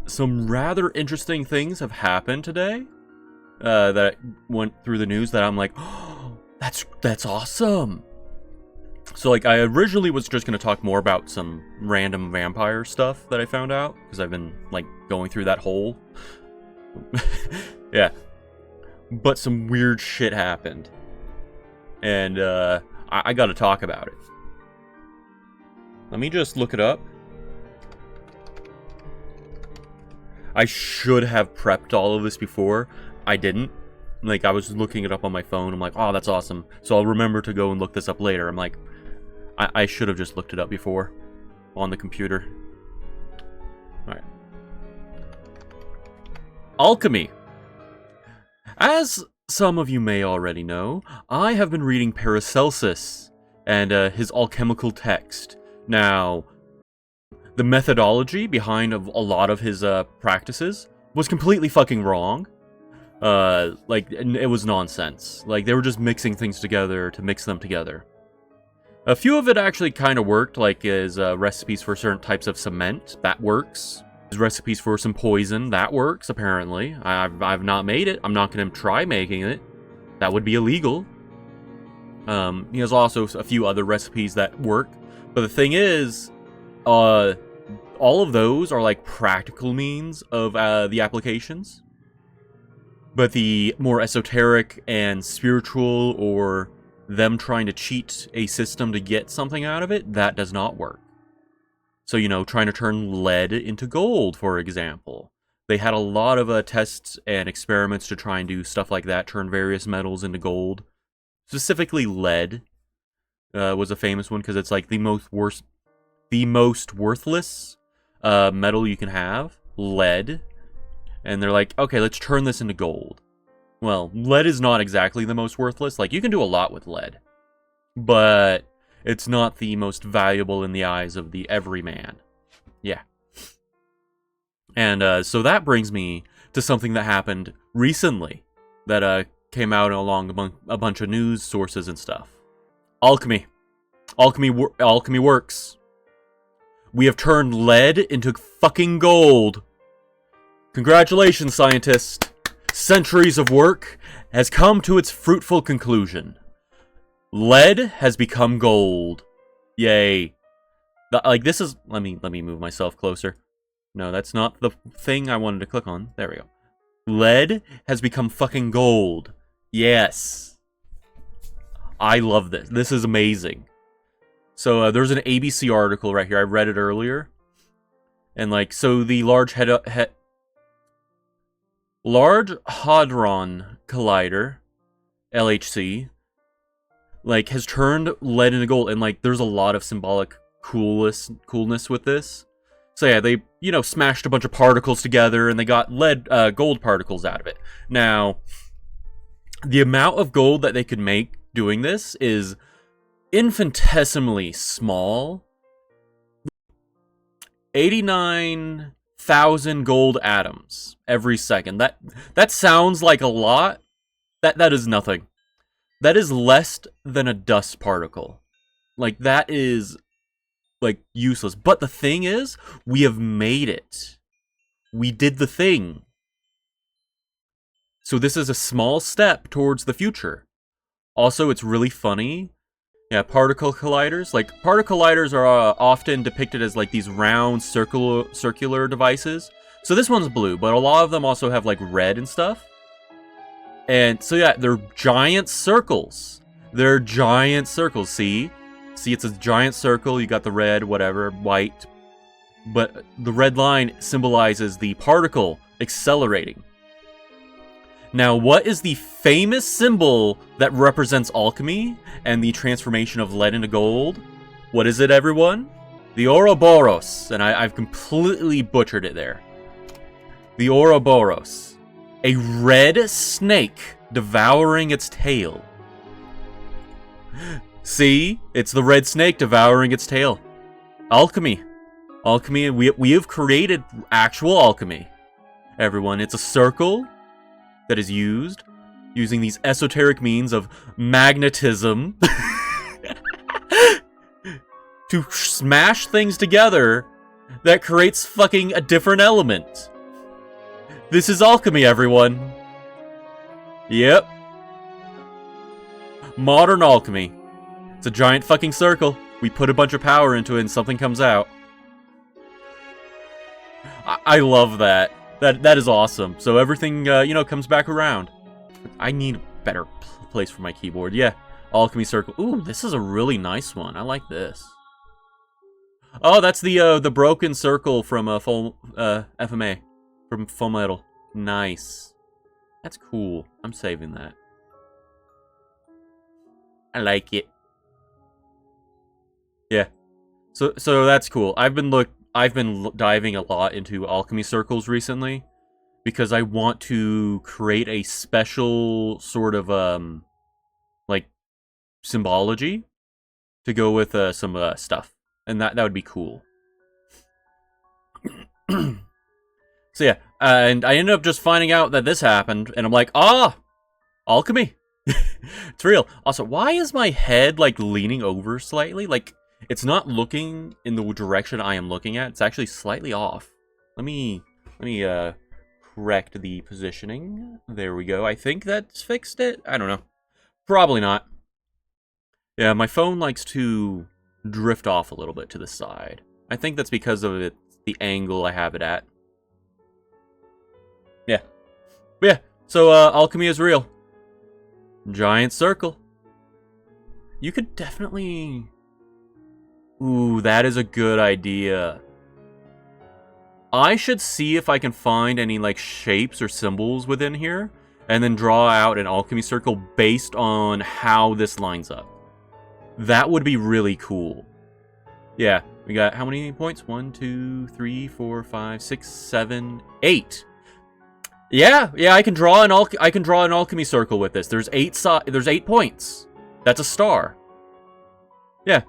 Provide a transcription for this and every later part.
some rather interesting things have happened today that went through the news that I'm like, oh, that's awesome. So, like, I originally was just going to talk more about some random vampire stuff that I found out, because I've been, like, going through that hole. Yeah. But some weird shit happened. And, I gotta talk about it. Let me just look it up. I should have prepped all of this before. I didn't. Like, I was looking it up on my phone. I'm like, oh, that's awesome. So I'll remember to go and look this up later. I'm like, I should have just looked it up before on the computer. Alright. Alchemy. As some of you may already know, I have been reading Paracelsus and his alchemical text. Now, the methodology behind a lot of his practices was completely fucking wrong. Like, it was nonsense. Like, they were just mixing things together to mix them together. A few of it actually kind of worked, like his recipes for certain types of cement. That works. His recipes for some poison. That works, apparently. I've not made it. I'm not going to try making it. That would be illegal. He has also a few other recipes that work. But the thing is, all of those are like practical means of the applications. But the more esoteric and spiritual, or them trying to cheat a system to get something out of it, that does not work. So, you know, trying to turn lead into gold, for example. They had a lot of tests and experiments to try and do stuff like that, turn various metals into gold. Specifically lead was a famous one, because it's like the most worthless metal you can have. Lead. And they're like, okay, let's turn this into gold. Well, lead is not exactly the most worthless. Like, you can do a lot with lead. But it's not the most valuable in the eyes of the everyman. Yeah. And so that brings me to something that happened recently. That came out along a bunch of news sources and stuff. Alchemy. Alchemy works. We have turned lead into fucking gold. Congratulations, scientists. Centuries of work has come to its fruitful conclusion. Lead has become gold. Yay. Like, this is... Let me move myself closer. No, that's not the thing I wanted to click on. There we go. Lead has become fucking gold. Yes. I love this. This is amazing. So, there's an ABC article right here. I read it earlier. And, like, so the Large Hadron Collider, LHC, like, has turned lead into gold, and, like, there's a lot of symbolic coolness with this. So yeah, they, you know, smashed a bunch of particles together, and they got gold particles out of it. Now, the amount of gold that they could make doing this is infinitesimally small. 89,000 gold atoms every second. That sounds like a lot. That is nothing. That is less than a dust particle. Like, that is, like, useless. But the thing is, we have made it. We did the thing. So this is a small step towards the future. Also, it's really funny. Yeah, particle colliders. Like, particle colliders are often depicted as, like, these round, circular devices. So this one's blue, but a lot of them also have, like, red and stuff. And so, yeah, they're giant circles. They're giant circles, see? See, it's a giant circle. You got the red, whatever, white. But the red line symbolizes the particle accelerating. Now, what is the famous symbol that represents alchemy and the transformation of lead into gold? What is it, everyone? The Ouroboros. And I've completely butchered it there. The Ouroboros. A red snake devouring its tail. See? It's the red snake devouring its tail. Alchemy. Alchemy, we have created actual alchemy. Everyone, it's a circle that is used using these esoteric means of magnetism to smash things together that creates fucking a different element. This is alchemy, everyone. Yep. Modern alchemy. It's a giant fucking circle. We put a bunch of power into it and something comes out. I love that. That is awesome. So everything, you know, comes back around. I need a better place for my keyboard. Yeah. Alchemy circle. Ooh, this is a really nice one. I like this. Oh, that's the broken circle from Full FMA. From Full Metal. Nice. That's cool. I'm saving that. I like it. Yeah. So that's cool. I've been diving a lot into alchemy circles recently because I want to create a special sort of like symbology to go with some stuff, and that would be cool. So yeah, and I ended up just finding out that this happened, and I'm like, alchemy. It's real. Also, why is my head like leaning over slightly? Like, it's not looking in the direction I am looking at. It's actually slightly off. Let me correct the positioning. There we go. I think that's fixed it. I don't know. Probably not. Yeah, my phone likes to drift off a little bit to the side. I think that's because of the angle I have it at. Yeah. But yeah, so alchemy is real. Giant circle. You could definitely... Ooh, that is a good idea. I should see if I can find any, like, shapes or symbols within here, and then draw out an alchemy circle based on how this lines up. That would be really cool. Yeah, we got how many points? 1, 2, 3, 4, 5, 6, 7, 8. Yeah, I can draw an alchemy circle with this. There's 8 points. That's a star. Yeah.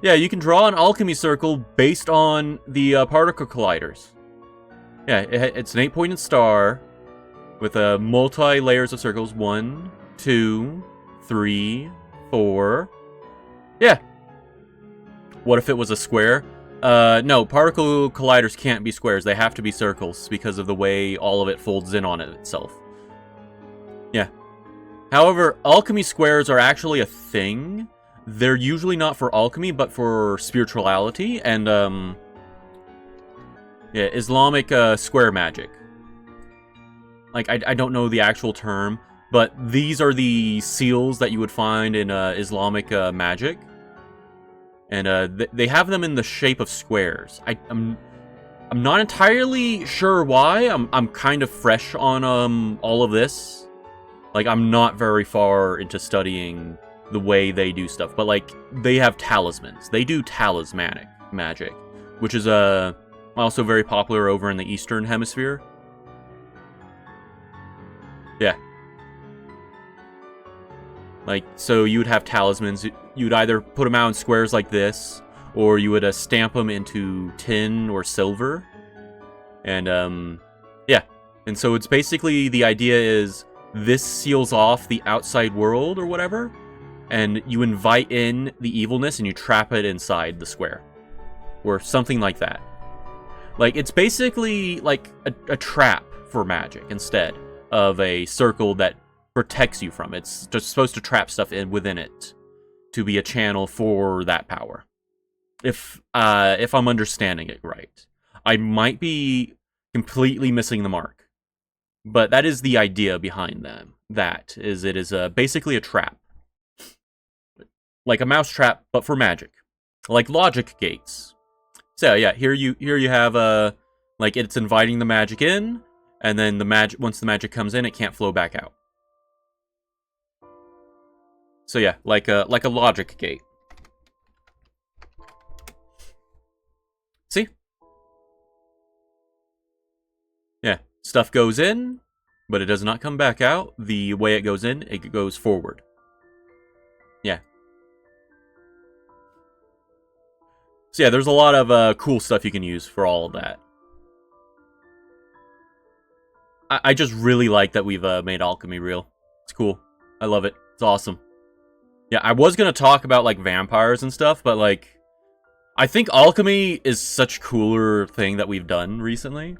Yeah, you can draw an alchemy circle based on the particle colliders. Yeah, it's an 8-pointed star with multi-layers of circles. 1, 2, 3, 4. Yeah. What if it was a square? No, particle colliders can't be squares. They have to be circles because of the way all of it folds in on itself. Yeah. However, alchemy squares are actually a thing. They're usually not for alchemy, but for spirituality and, yeah, Islamic, square magic. Like, I don't know the actual term, but these are the seals that you would find in, Islamic, magic. And, they have them in the shape of squares. I'm not entirely sure why. I'm kind of fresh on, all of this. Like, I'm not very far into studying the way they do stuff, but like they have talismans. They do talismanic magic, which is also very popular over in the Eastern Hemisphere. Yeah. Like, so you would have talismans. You'd either put them out in squares like this, or you would stamp them into tin or silver. And yeah. And so it's basically, the idea is this seals off the outside world or whatever, and you invite in the evilness and you trap it inside the square. Or something like that. Like, it's basically like a trap for magic instead of a circle that protects you from it. It's just supposed to trap stuff within it to be a channel for that power. If I'm understanding it right. I might be completely missing the mark. But that is the idea behind them. It is basically a trap. Like a mouse-trap, but for magic. Like logic gates. So yeah, here you have like it's inviting the magic in, and then once the magic comes in, it can't flow back out. So yeah, like a logic gate. See? Yeah, stuff goes in, but it does not come back out. The way it goes in, it goes forward. Yeah. So yeah, there's a lot of cool stuff you can use for all of that. I just really like that we've made alchemy real. It's cool. I love it. It's awesome. Yeah, I was gonna talk about like vampires and stuff, but like, I think alchemy is such a cooler thing that we've done recently.